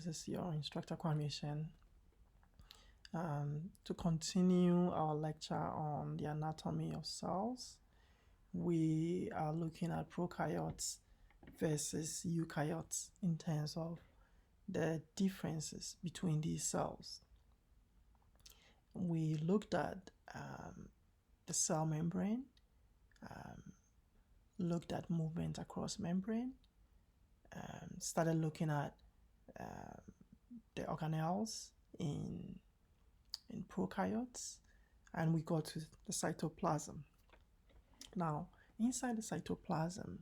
is your instructor Kwame to continue our lecture on the anatomy of cells. We are looking at prokaryotes versus eukaryotes in terms of the differences between these cells. We looked at the cell membrane, looked at movement across membrane, started looking at the organelles in prokaryotes, and we got to the cytoplasm. Now, inside the cytoplasm,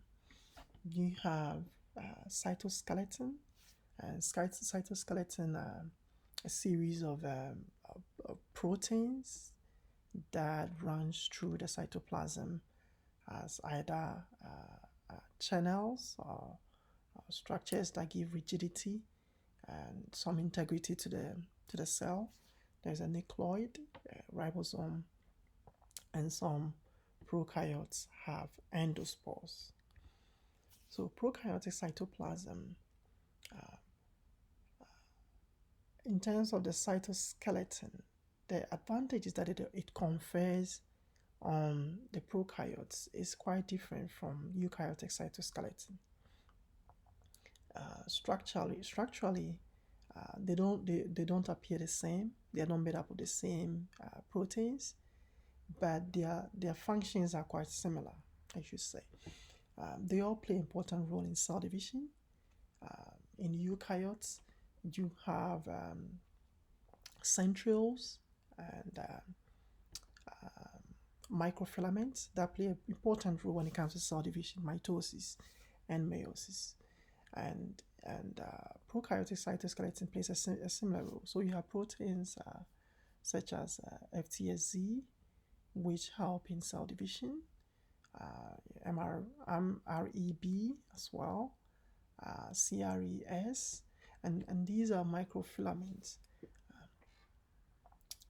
you have cytoskeleton, and cytoskeleton, a series of proteins that runs through the cytoplasm as either channels or structures that give rigidity and some integrity to the cell. There's a nucleoid, ribosome, and some prokaryotes have endospores. So prokaryotic cytoplasm, in terms of the cytoskeleton, the advantage is that it confers on the prokaryotes is quite different from eukaryotic cytoskeleton. Structurally, they don't appear the same. They are not made up of the same proteins, but their functions are quite similar, I should say. They all play an important role in cell division. In eukaryotes, you have centrioles and microfilaments that play an important role when it comes to cell division, mitosis and meiosis. And prokaryotic cytoskeleton plays a similar role. So you have proteins such as FTSZ, which help in cell division, MREB as well, CRES, and these are microfilaments.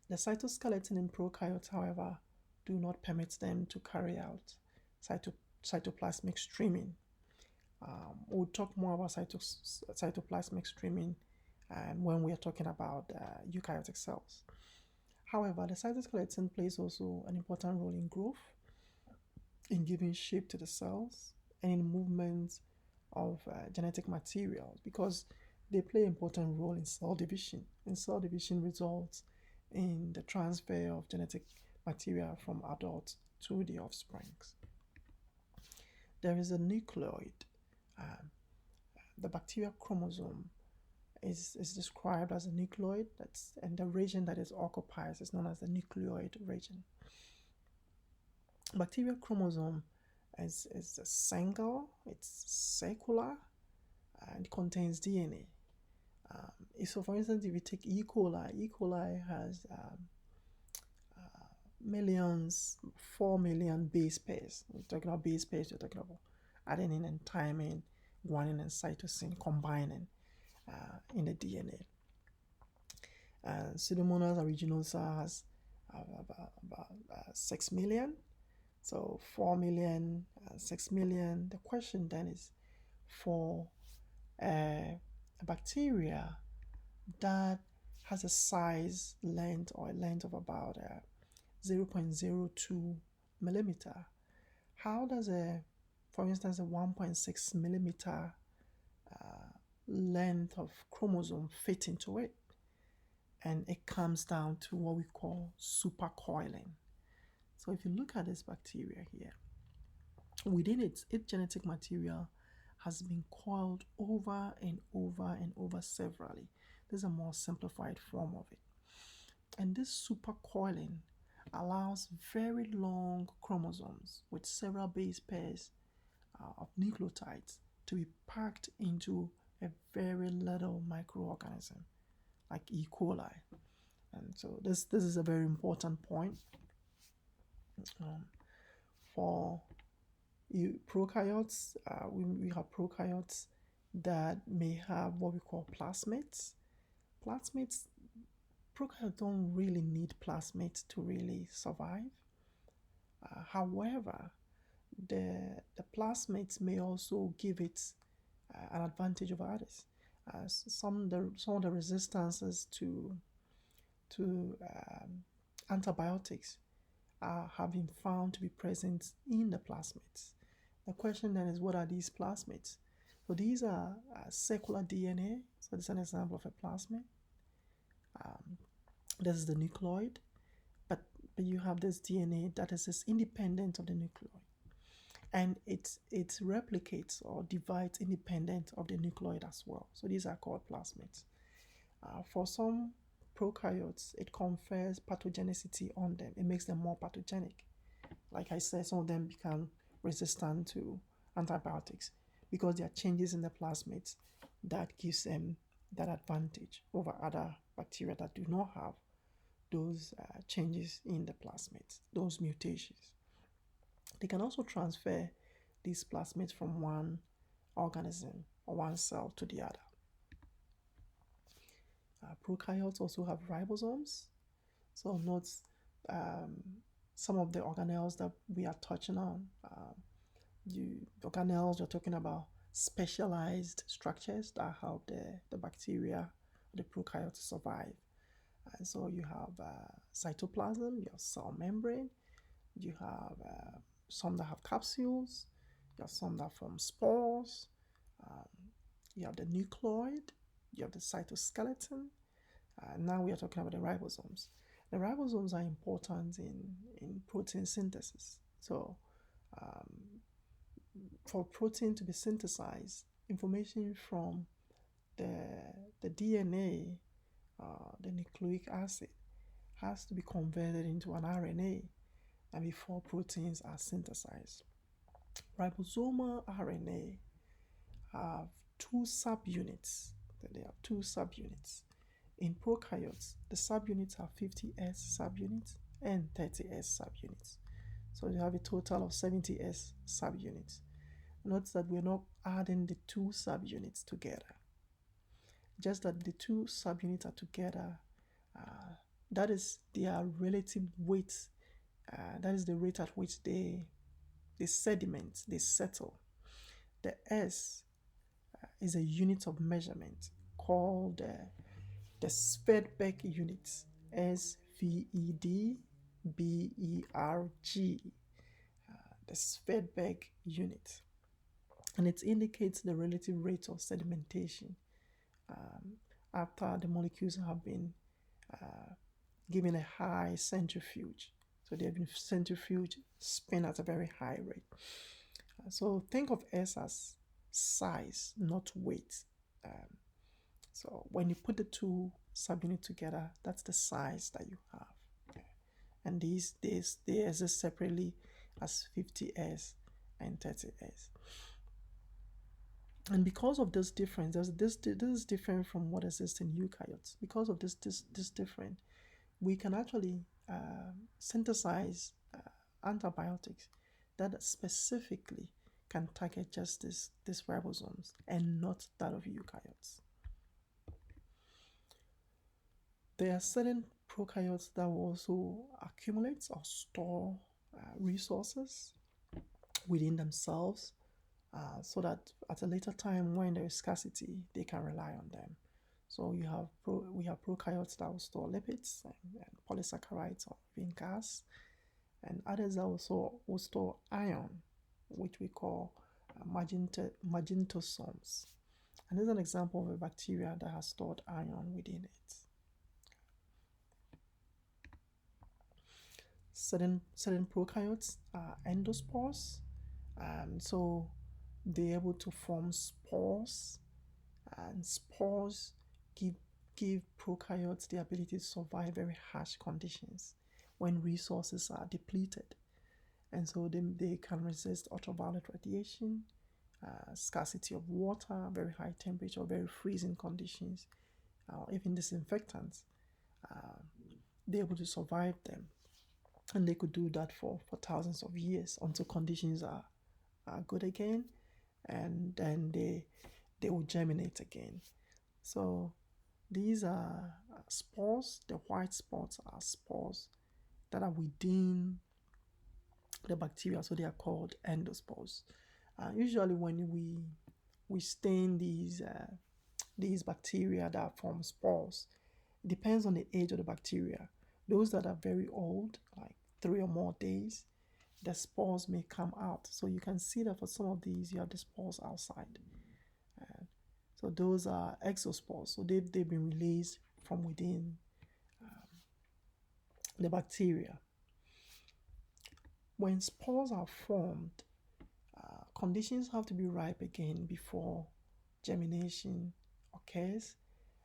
The cytoskeleton in prokaryotes, however, do not permit them to carry out cytoplasmic streaming. We'll talk more about cytoplasmic streaming when we are talking about eukaryotic cells. However, the cytoskeleton plays also an important role in growth, in giving shape to the cells, and in movement of genetic materials, because they play an important role in cell division. And cell division results in the transfer of genetic material from adults to the offsprings. There is a nucleoid. The bacterial chromosome is described as a nucleoid, and the region that it occupies is known as the nucleoid region. Bacterial chromosome is a single, it's circular, and contains DNA. So for instance, if you take E. coli has millions, 4 million base pairs. We're talking about base pairs, we're talking about adenine and thymine, guanine and cytosine combining in the DNA. Pseudomonas aeruginosa has about 6 million. So 4 million, 6 million. The question then is, for a bacteria that has a size length of about 0.02 millimeter, how does for instance, a 1.6 millimeter length of chromosome fit into it? And it comes down to what we call supercoiling. So if you look at this bacteria here, within its genetic material has been coiled over and over and over severally. This is a more simplified form of it. And this supercoiling allows very long chromosomes with several base pairs of nucleotides to be packed into a very little microorganism like E. coli. And so this is a very important point. For prokaryotes, we have prokaryotes that may have what we call plasmids. Prokaryotes don't really need plasmids to really survive. However, the plasmids may also give it an advantage over others. Some of the resistances to antibiotics have been found to be present in the plasmids. The question then is, what are these plasmids? So these are circular DNA. So this is an example of a plasmid. This is the nucleoid, but you have this DNA that is independent of the nucleoid, and it replicates or divides independent of the nucleoid as well. So these are called plasmids. For some prokaryotes, it confers pathogenicity on them. It makes them more pathogenic. Like I said, some of them become resistant to antibiotics because there are changes in the plasmids that gives them that advantage over other bacteria that do not have those changes in the plasmids, those mutations. They can also transfer these plasmids from one organism or one cell to the other. Prokaryotes also have ribosomes. So note some of the organelles that we are touching on. Organelles, you're talking about specialized structures that help the bacteria, the prokaryote to survive. And so you have cytoplasm, your cell membrane, you have some that have capsules, you have some that form spores, you have the nucleoid, you have the cytoskeleton. Now we are talking about the ribosomes. The ribosomes are important in protein synthesis. So for protein to be synthesized, information from the DNA, the nucleic acid, has to be converted into an RNA and before proteins are synthesized. Ribosomal RNA have two subunits. They have two subunits. In prokaryotes, the subunits are 50S subunits and 30S subunits. So you have a total of 70S subunits. Note that we're not adding the two subunits together. Just that the two subunits are together. That is their relative weight. That is the rate at which they sediment, they settle. The S is a unit of measurement called the Svedberg unit, SVEDBERG, the Svedberg unit, and it indicates the relative rate of sedimentation after the molecules have been given a high centrifuge. So they have been centrifuged, spin at a very high rate. So think of S as size, not weight. So when you put the two subunits together, that's the size that you have. And these days they exist separately as 50S and 30S. And because of this difference, this is different from what exists in eukaryotes. Because of this difference, we can actually synthesize antibiotics that specifically can target just these ribosomes and not that of eukaryotes. There are certain prokaryotes that will also accumulate or store resources within themselves so that at a later time when there is scarcity, they can rely on them. So we have prokaryotes that will store lipids and polysaccharides or even gas, and others that also will store iron, which we call magnetosomes. And this is an example of a bacteria that has stored iron within it. Certain prokaryotes are endospores, so they're able to form spores, and spores give prokaryotes the ability to survive very harsh conditions when resources are depleted, and so they can resist ultraviolet radiation, scarcity of water, very high temperature, very freezing conditions, even disinfectants. They're able to survive them, and they could do that for thousands of years until conditions are good again, and then they will germinate again. So these are spores. The white spots are spores that are within the bacteria, so they are called endospores. Usually when we stain these these bacteria that form spores. It depends on the age of the bacteria. Those that are very old, like 3 or more days, the spores may come out. So you can see that for some of these, you have the spores outside. So those are exospores. So they've been released from within the bacteria. When spores are formed, conditions have to be ripe again before germination occurs,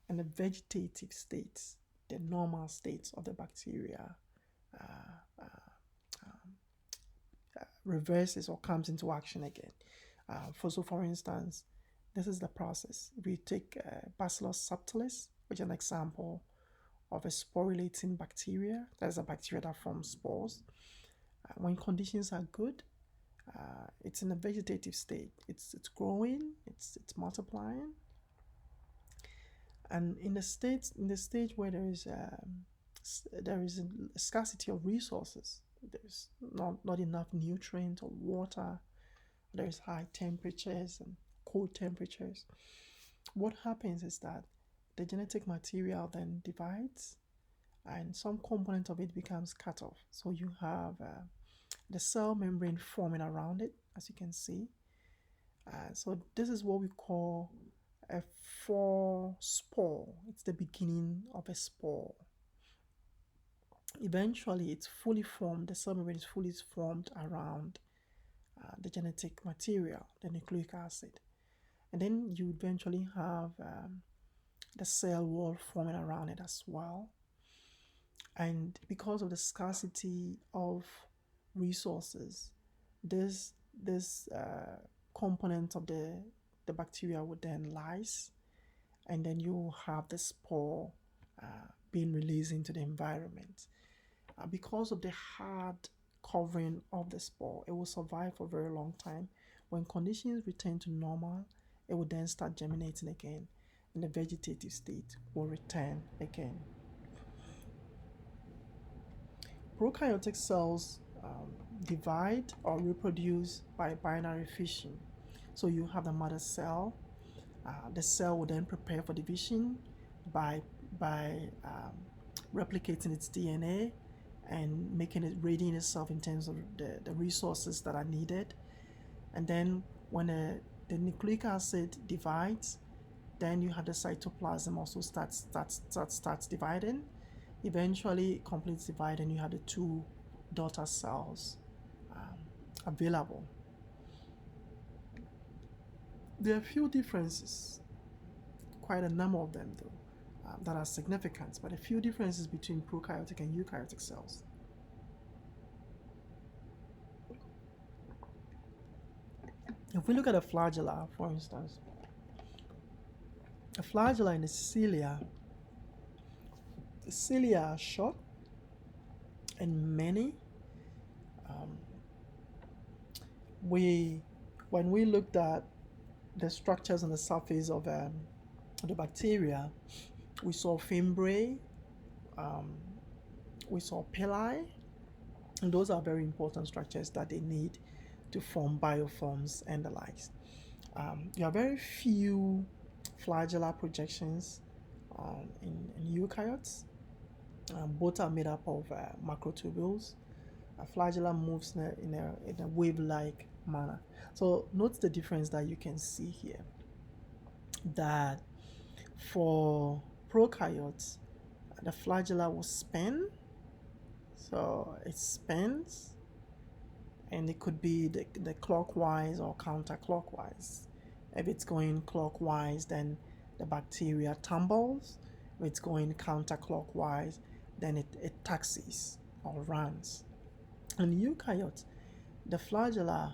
and the vegetative states, the normal states of the bacteria, reverses or comes into action again. For instance, this is the process. If we take Bacillus subtilis, which is an example of a sporulating bacteria, that's a bacteria that forms spores. When conditions are good, it's in a vegetative state. It's growing, it's multiplying, and in the stage where there is a scarcity of resources, there's not enough nutrient or water, there's high temperatures and cold temperatures. What happens is that the genetic material then divides, and some component of it becomes cut off. So you have the cell membrane forming around it, as you can see. So this is what we call a spore. It's the beginning of a spore. Eventually, it's fully formed. The cell membrane is fully formed around the genetic material, the nucleic acid. And then you eventually have the cell wall forming around it as well. And because of the scarcity of resources, this component of the bacteria would then lyse, and then you have the spore being released into the environment. Because of the hard covering of the spore, it will survive for a very long time. When conditions return to normal, it will then start germinating again, and the vegetative state will return again. Prokaryotic cells divide or reproduce by binary fission. So you have the mother cell. The cell will then prepare for division by replicating its DNA and making it readying itself in terms of the resources that are needed. And then when the nucleic acid divides, then you have the cytoplasm also starts dividing. Eventually it completes dividing, you have the two daughter cells available. There are a few differences, quite a number of them though, that are significant, but a few differences between prokaryotic and eukaryotic cells. If we look at a flagella, for instance, a flagella in the cilia are short and many. When we looked at the structures on the surface of the bacteria, we saw fimbriae, we saw pili, and those are very important structures that they need to form biofilms and the likes. There are very few flagellar projections in eukaryotes. Both are made up of macrotubules. A flagella moves in a wave-like manner. So note the difference that you can see here, that for prokaryotes, the flagella will spin. So it spins, and it could be the clockwise or counterclockwise. If it's going clockwise, then the bacteria tumbles. If it's going counterclockwise, then it taxis or runs. In eukaryotes, the flagella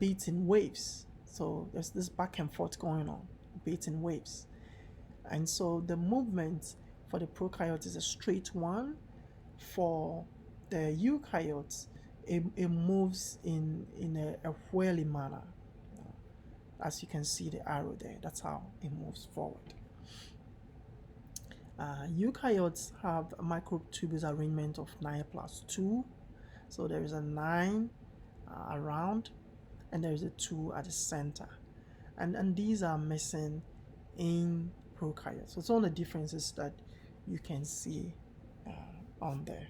beats in waves. So there's this back and forth going on, beats in waves. And so the movement for the prokaryotes is a straight one. For the eukaryotes, it moves in a whirly manner. As you can see the arrow there, that's how it moves forward. Eukaryotes have a microtubules arrangement of 9+2. So there is a 9 around, and there is a 2 at the center. And these are missing in prokaryotes. So it's one of the differences that you can see on there.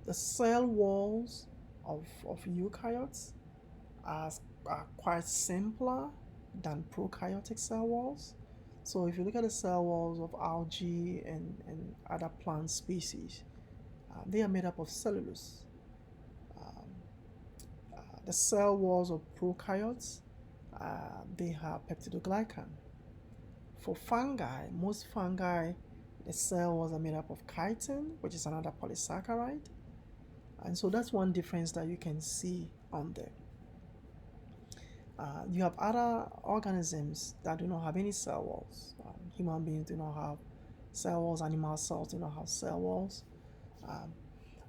The cell walls of eukaryotes are quite simpler than prokaryotic cell walls. So if you look at the cell walls of algae and other plant species, they are made up of cellulose. The cell walls of prokaryotes, they have peptidoglycan. For fungi, most fungi, the cell walls are made up of chitin, which is another polysaccharide. And so that's one difference that you can see on there. You have other organisms that do not have any cell walls. Human beings do not have cell walls, animal cells do not have cell walls.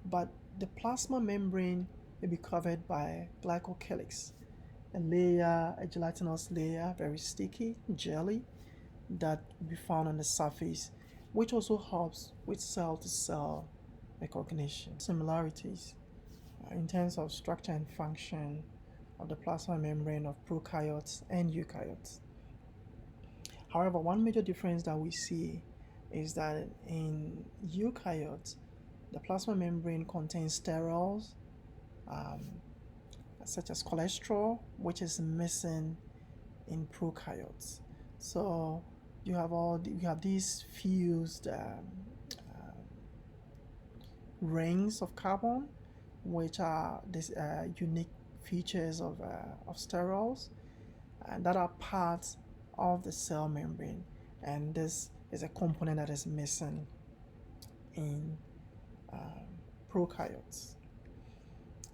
But the plasma membrane may be covered by glycocalyx, a gelatinous layer, very sticky, jelly, that will be found on the surface, which also helps with cell-to-cell recognition. Similarities in terms of structure and function of the plasma membrane of prokaryotes and eukaryotes. However, one major difference that we see is that in eukaryotes, the plasma membrane contains sterols, such as cholesterol, which is missing in prokaryotes. So you have these fused rings of carbon, which are these unique features of sterols, and that are part of the cell membrane. And this is a component that is missing in prokaryotes.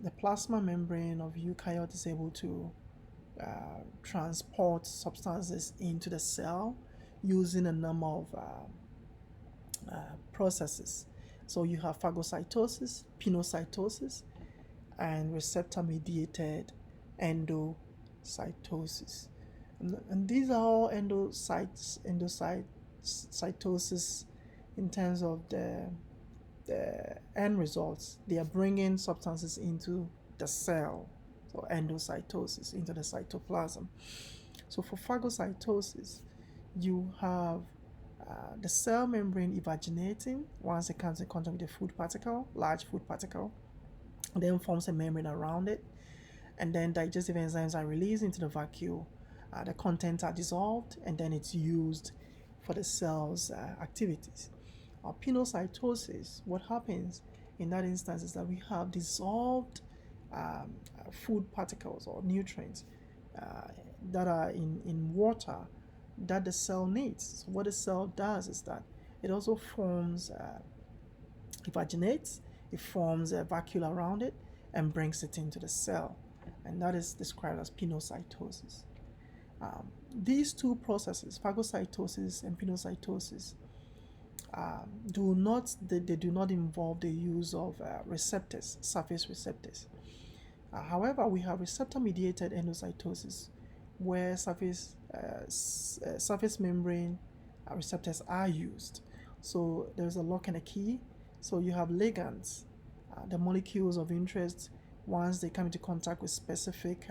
The plasma membrane of eukaryotes is able to transport substances into the cell using a number of processes. So you have phagocytosis, pinocytosis, and receptor-mediated endocytosis. And these are all endocytosis in terms of the end results. They are bringing substances into the cell, so endocytosis, into the cytoplasm. So for phagocytosis, you have the cell membrane evaginating once it comes in contact with a food particle, large food particle, then forms a membrane around it, and then digestive enzymes are released into the vacuole. The contents are dissolved, and then it's used for the cell's activities. Pinocytosis, what happens in that instance is that we have dissolved food particles or nutrients that are in water that the cell needs. So what the cell does is that it also forms, evaginates, it forms a vacuole around it and brings it into the cell. And that is described as pinocytosis. These two processes, phagocytosis and pinocytosis, do not involve the use of receptors, surface receptors. However, we have receptor-mediated endocytosis, where surface membrane receptors are used. So there's a lock and a key. So you have ligands, the molecules of interest. Once they come into contact with specific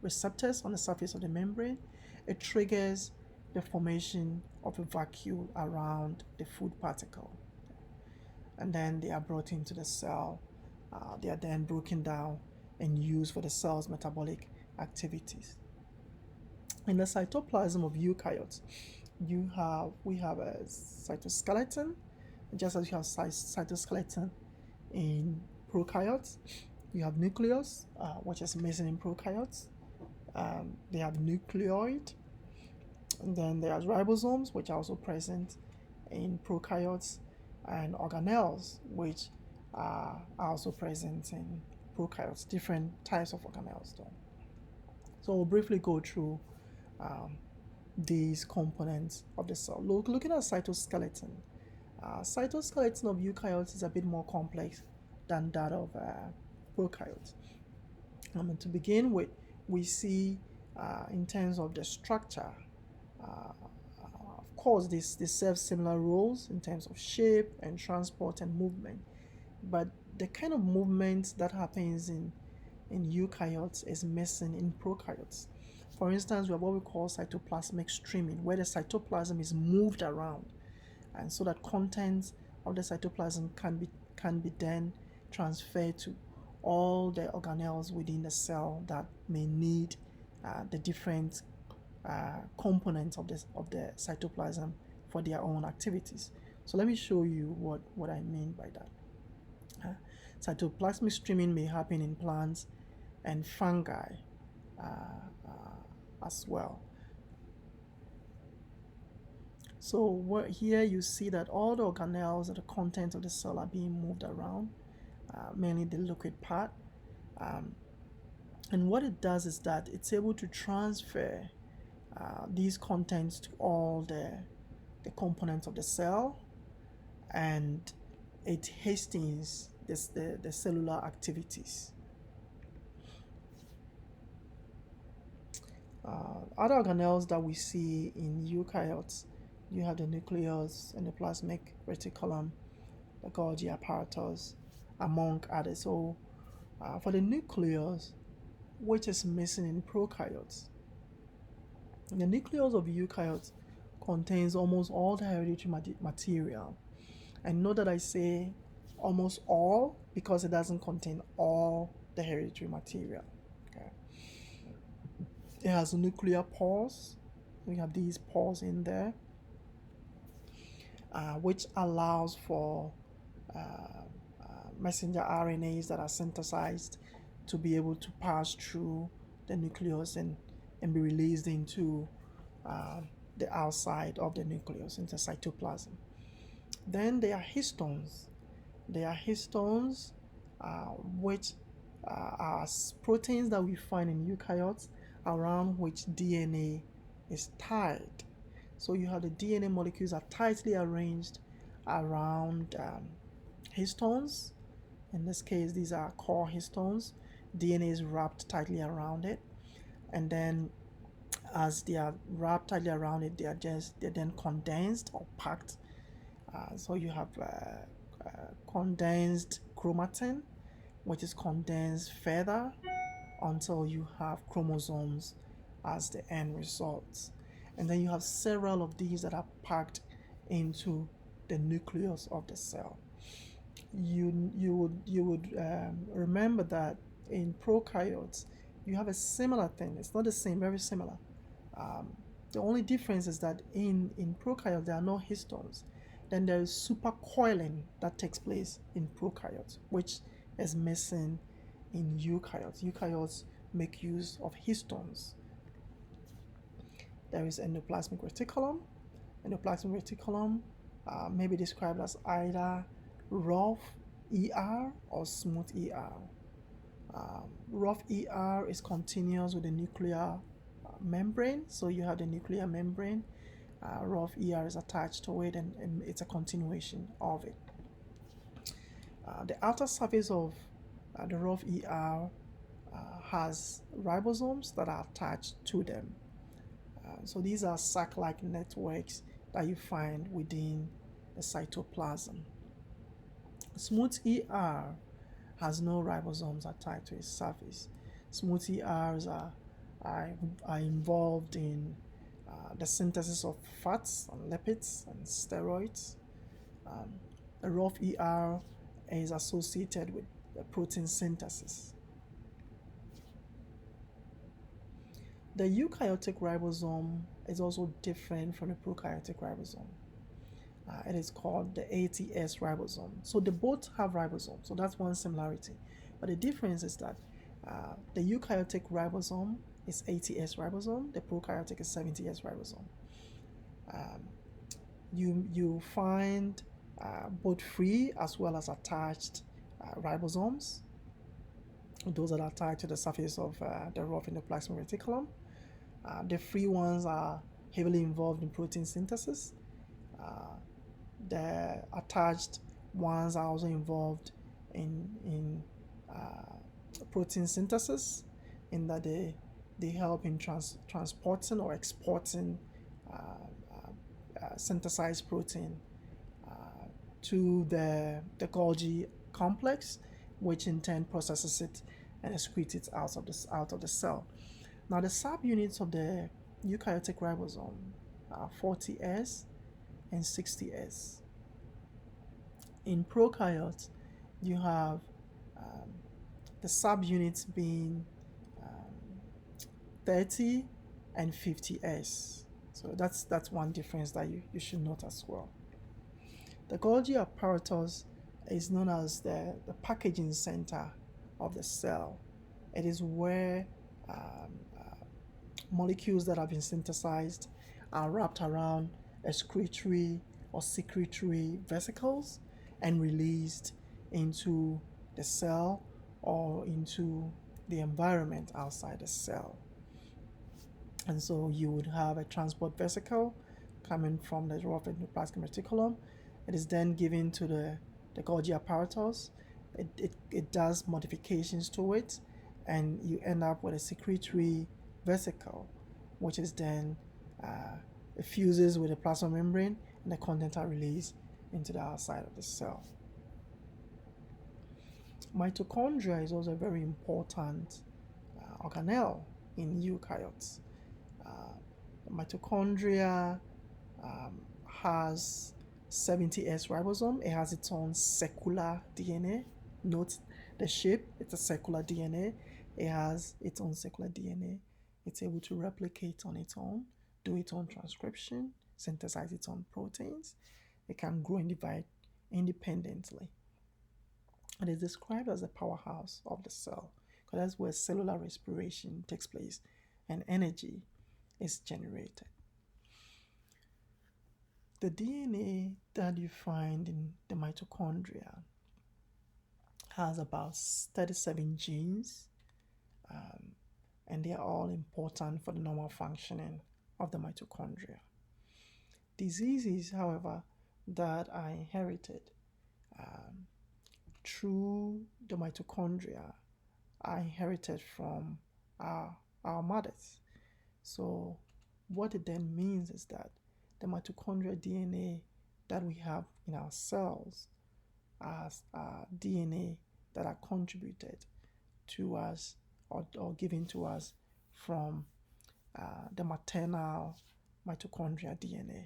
receptors on the surface of the membrane, it triggers the formation of a vacuole around the food particle. And then they are brought into the cell. They are then broken down and used for the cell's metabolic activities. In the cytoplasm of eukaryotes, we have a cytoskeleton, just as you have cytoskeleton in prokaryotes. You have nucleus, which is missing in prokaryotes. They have nucleoid, and then there's ribosomes, which are also present in prokaryotes, and organelles, which are also present in prokaryotes, different types of organelles though. So we'll briefly go through these components of the cell. Looking at cytoskeleton, cytoskeleton of eukaryotes is a bit more complex than that of prokaryotes. To begin with, we see in terms of the structure, of course, they serve similar roles in terms of shape and transport and movement, but the kind of movement that happens in eukaryotes is missing in prokaryotes. For instance, we have what we call cytoplasmic streaming, where the cytoplasm is moved around, and so that contents of the cytoplasm can be then transferred to all the organelles within the cell that may need the different components of the cytoplasm for their own activities. So let me show you what I mean by that. Cytoplasmic streaming may happen in plants and fungi as well. So here you see that all the organelles and the contents of the cell are being moved around, mainly the liquid part. And what it does is that it's able to transfer these contents to all the components of the cell, and it hastens the cellular activities. Other organelles that we see in eukaryotes, you have the nucleus, endoplasmic reticulum, the Golgi apparatus, among others. So for the nucleus, which is missing in prokaryotes, the nucleus of eukaryotes contains almost all the hereditary material. And note that I say almost all because it doesn't contain all the hereditary material. Okay. It has nuclear pores. We have these pores in there, which allows for messenger RNAs that are synthesized to be able to pass through the nucleus and be released into the outside of the nucleus, into cytoplasm. Then there are histones. There are histones which are proteins that we find in eukaryotes around which DNA is tied. So you have the DNA molecules are tightly arranged around histones. In this case, these are core histones. DNA is wrapped tightly around it, and then as they are wrapped tightly around it, they're then condensed or packed. So you have condensed chromatin, which is condensed further until you have chromosomes as the end result. And then you have several of these that are packed into the nucleus of the cell. You would remember that in prokaryotes you have a similar thing. It's not the same, very similar. The only difference is that in prokaryotes there are no histones. Then there is supercoiling that takes place in prokaryotes, which is missing in eukaryotes. Eukaryotes make use of histones. There is endoplasmic reticulum. Endoplasmic reticulum may be described as either rough ER or smooth ER. Rough ER is continuous with the nuclear membrane, so you have the nuclear membrane. Rough ER is attached to it, and it's a continuation of it. The outer surface of the rough ER has ribosomes that are attached to them. So these are sac-like networks that you find within the cytoplasm. Smooth ER has no ribosomes attached to its surface. Smooth ERs are involved in the synthesis of fats and lipids and steroids. The rough ER is associated with the protein synthesis. The eukaryotic ribosome is also different from the prokaryotic ribosome. It is called the ATS ribosome. So they both have ribosomes, so that's one similarity. But the difference is that the eukaryotic ribosome is ATS ribosome, the prokaryotic is 70S ribosome. You find both free as well as attached ribosomes, those that are tied to the surface of the rough endoplasmic reticulum. The free ones are heavily involved in protein synthesis. The attached ones are also involved in protein synthesis, in that they help in transporting or exporting synthesized protein to the Golgi complex, which in turn processes it and excretes it out of the cell. Now, the subunits of the eukaryotic ribosome are 40S and 60S. In prokaryotes, you have um, the subunits being 30 and 50S. So that's one difference that you should note as well. The Golgi apparatus is known as the packaging center of the cell. It is where molecules that have been synthesized are wrapped around excretory or secretory vesicles and released into the cell or into the environment outside the cell. And so you would have a transport vesicle coming from the raw endoplasmic reticulum. It is then given to the Golgi apparatus. It does modifications to it, and you end up with a secretory vesicle, which is then it fuses with the plasma membrane, and the contents are released into the outside of the cell. Mitochondria is also a very important organelle in eukaryotes. Mitochondria has 70S ribosome. It has its own secular DNA. Note the shape, it's a secular DNA. It has its own secular DNA. It's able to replicate on its own, do its own transcription, synthesize its own proteins. It can grow and divide independently. It is described as a powerhouse of the cell, because that's where cellular respiration takes place and energy is generated. The DNA that you find in the mitochondria has about 37 genes, and they are all important for the normal functioning of the mitochondria. Diseases, however, that are inherited through the mitochondria are inherited from our mothers. So what it then means is that the mitochondrial DNA that we have in our cells as DNA that are contributed to us or given to us from the maternal mitochondrial DNA.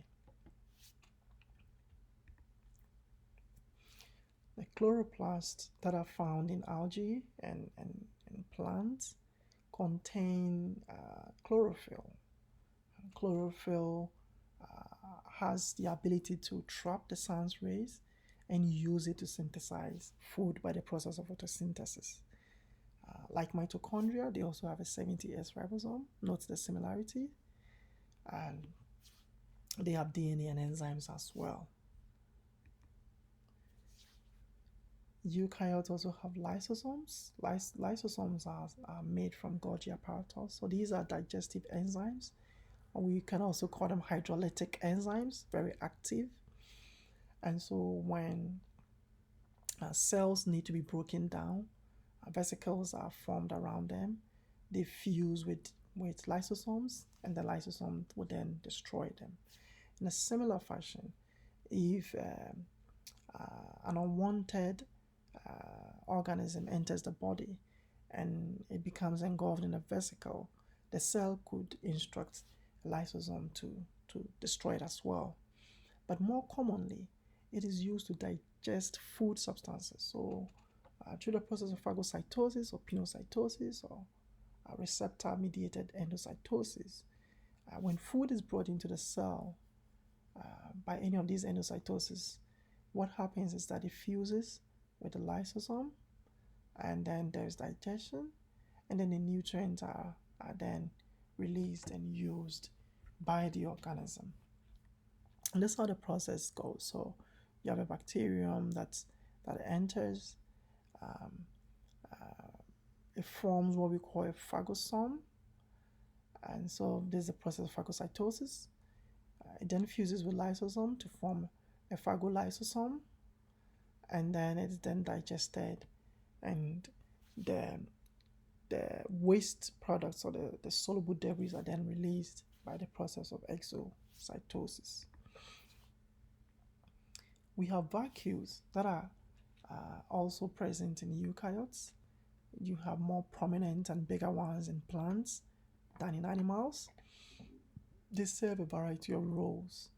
The chloroplasts that are found in algae and plants contain chlorophyll. Chlorophyll has the ability to trap the sun's rays and use it to synthesize food by the process of photosynthesis. Like mitochondria, they also have a 70S ribosome. Note the similarity. And they have DNA and enzymes as well. Eukaryotes also have lysosomes. Lysosomes are made from Golgi apparatus. So these are digestive enzymes. We can also call them hydrolytic enzymes, very active. And so when cells need to be broken down, vesicles are formed around them. They fuse with lysosomes, and the lysosomes will then destroy them. In a similar fashion, if an unwanted organism enters the body and it becomes engulfed in a vesicle, the cell could instruct a lysosome to destroy it as well. But more commonly, it is used to digest food substances. So through the process of phagocytosis or pinocytosis or receptor-mediated endocytosis, when food is brought into the cell by any of these endocytosis, what happens is that it fuses with the lysosome, and then there's digestion, and then the nutrients are then released and used by the organism. And that's how the process goes. So you have a bacterium that enters. It forms what we call a phagosome, and so there's a process of phagocytosis. It then fuses with lysosome to form a phagolysosome, and then it's then digested, and the waste products or the soluble debris are then released by the process of exocytosis. We have vacuoles that are also present in eukaryotes. You have more prominent and bigger ones in plants than in animals. They serve a variety of roles.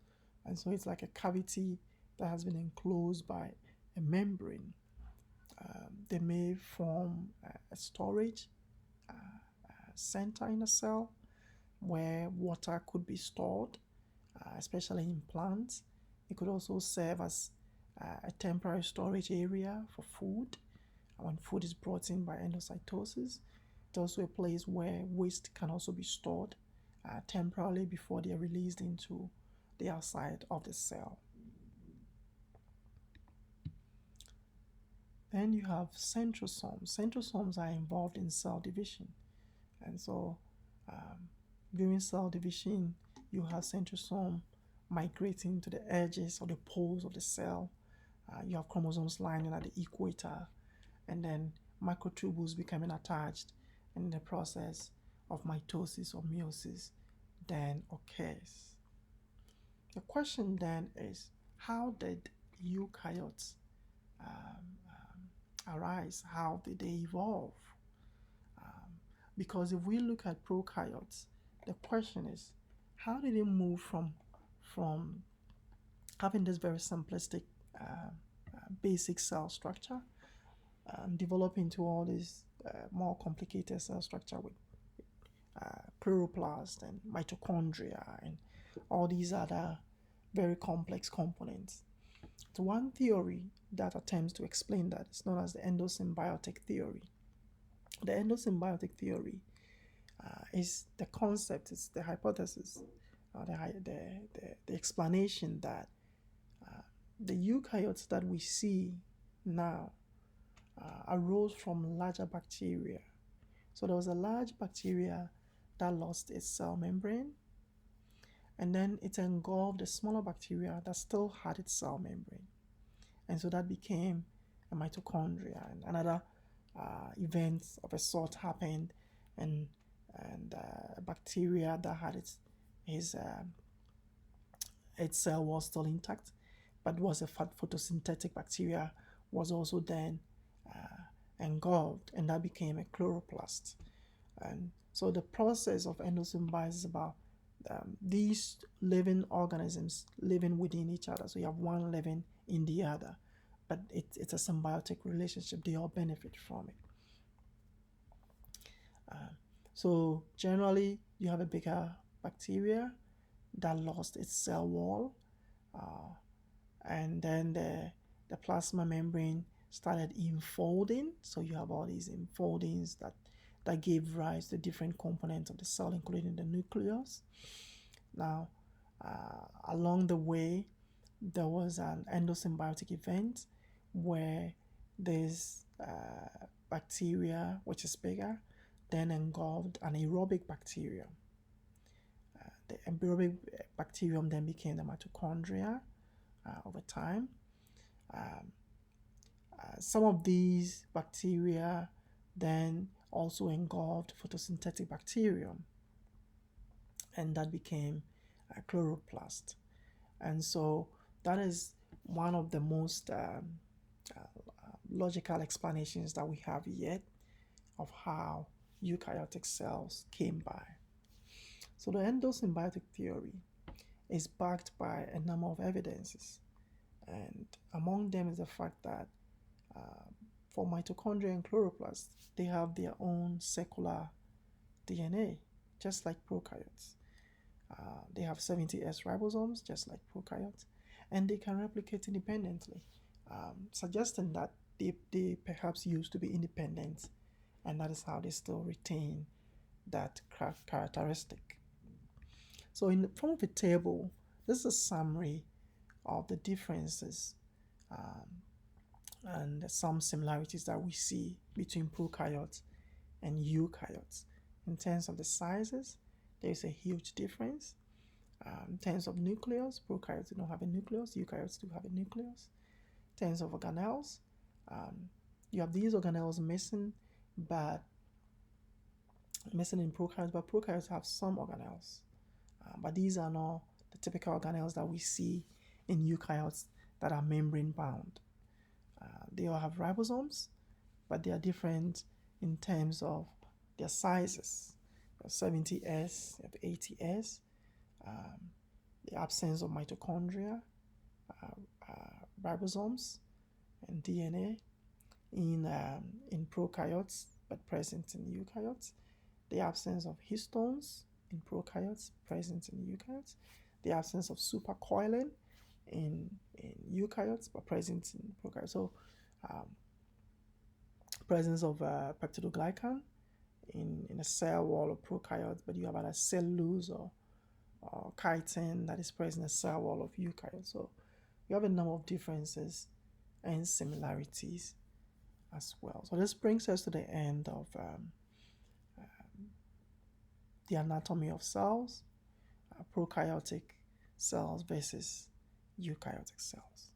And so it's like a cavity that has been enclosed by a membrane. They may form a storage center in a cell where water could be stored, especially in plants. It could also serve as a temporary storage area for food when food is brought in by endocytosis. It's also a place where waste can also be stored temporarily before they are released into the outside of the cell. Then you have centrosomes. Centrosomes are involved in cell division. And so during cell division, you have centrosome migrating to the edges or the poles of the cell. You have chromosomes lining at the equator, and then microtubules becoming attached, and the process of mitosis or meiosis then occurs. The question then is, how did eukaryotes arise? How did they evolve? Because if we look at prokaryotes, the question is, how did it move from having this very simplistic basic cell structure develop into all this more complicated cell structure with Chloroplast and Mitochondria and all these other very complex components? So one theory that attempts to explain that is known as the endosymbiotic theory. The endosymbiotic theory is the concept, is the hypothesis, the explanation that the eukaryotes that we see now arose from larger bacteria. So there was a large bacteria that lost its cell membrane, and then it engulfed a smaller bacteria that still had its cell membrane. And so that became a mitochondria, and another event of a sort happened, and a bacteria that had its cell was still intact, but was a photosynthetic bacteria, was also then engulfed, and that became a chloroplast. And so the process of endosymbiosis is about these living organisms living within each other. So you have one living in the other, but it's a symbiotic relationship. They all benefit from it. So generally, you have a bigger bacteria that lost its cell wall, and then the plasma membrane started enfolding. So you have all these enfoldings that gave rise to different components of the cell, including the nucleus. Now, along the way, there was an endosymbiotic event where this bacteria, which is bigger, then engulfed an aerobic bacterium. The aerobic bacterium then became the mitochondria over time. Some of these bacteria then also engulfed photosynthetic bacterium, and that became a chloroplast. And so that is one of the most logical explanations that we have yet of how eukaryotic cells came by. So the endosymbiotic theory is backed by a number of evidences, and among them is the fact that for mitochondria and chloroplasts, they have their own circular DNA, just like prokaryotes. They have 70S ribosomes, just like prokaryotes, and they can replicate independently, suggesting that they perhaps used to be independent, and that is how they still retain that characteristic. So in the form of a table, this is a summary of the differences and some similarities that we see between prokaryotes and eukaryotes. In terms of the sizes, there is a huge difference. In terms of nucleus, prokaryotes do not have a nucleus, eukaryotes do have a nucleus. In terms of organelles, you have these organelles missing in prokaryotes, but prokaryotes have some organelles. But these are not the typical organelles that we see in eukaryotes that are membrane bound. They all have ribosomes, but they are different in terms of their sizes. 70S, you have 80S, the absence of mitochondria, ribosomes, and DNA in prokaryotes, but present in eukaryotes. The absence of histones in prokaryotes, present in eukaryotes. The absence of supercoiling in eukaryotes, but present in prokaryotes. So, presence of peptidoglycan in a cell wall of prokaryotes, but you have either cellulose or chitin that is present in the cell wall of eukaryotes. So you have a number of differences and similarities as well. So this brings us to the end of the anatomy of cells, prokaryotic cells versus eukaryotic cells.